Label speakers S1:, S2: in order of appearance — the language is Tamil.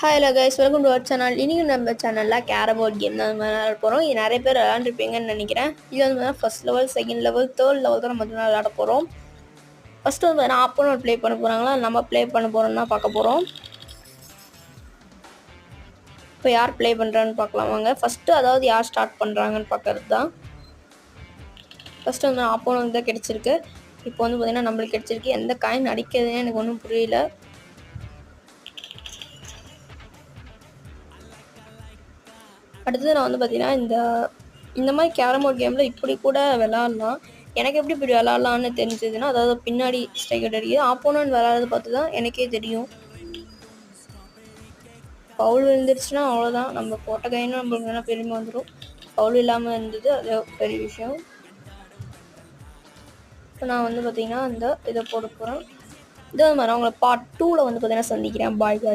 S1: Hi hello guys, welcome to our channel. இன்றைக்கி நம்ம சேனலில் கேரம் போர்ட் கேம் தான் விளையாட போகிறோம். இது நிறைய பேர் விளையாண்டுருப்பீங்கன்னு நினைக்கிறேன். இது வந்து first level, second level, third level தான் நம்ம விளையாட போகிறோம். ஃபஸ்ட்டு வந்து பார்த்தீங்கன்னா ஆப்போனன்ட் ப்ளே பண்ண போகிறாங்களா, நம்ம ப்ளே பண்ண போகிறோம்னா பார்க்க போகிறோம். இப்போ யார் ப்ளே பண்ணுறான்னு பார்க்கலாம் வாங்க. ஃபஸ்ட்டு அதாவது யார் ஸ்டார்ட் பண்ணுறாங்கன்னு பார்க்கறது தான். ஃபஸ்ட்டு வந்து ஆப்போனன்ட் தான் கிடச்சிருக்கு. இப்போ வந்து பார்த்திங்கன்னா நம்மளுக்கு கிடச்சிருக்கு. எந்த காயின் அடிக்கிறதுன்னு எனக்கு ஒன்றும் புரியல. அடுத்தது நான் வந்து பார்த்தீங்கன்னா இந்த மாதிரி கேரம் போர்ட் கேமில் இப்படி கூட விளாட்லாம். எனக்கு எப்படி இப்படி விளாட்லான்னு தெரிஞ்சதுன்னா, அதாவது பின்னாடி ஸ்ட்ரைக்கர் அடிக்குது, ஆப்போனன்ட் விளாட்றது பார்த்து தான் எனக்கே தெரியும். பவுல் விழுந்துருச்சுன்னா அவ்வளோதான், நம்ம போட்ட கைன்னு நம்மளுக்கு வேணால் பெருமை வந்துடும். பவுல் இல்லாமல் இருந்தது அது பெரிய விஷயம். இப்போ நான் வந்து பார்த்தீங்கன்னா இதை போட போகிறேன். இதே மாதிரி அவங்கள பார்ட் 2ல் வந்து பார்த்தீங்கன்னா சந்திக்கிறேன். பாய் பாய்.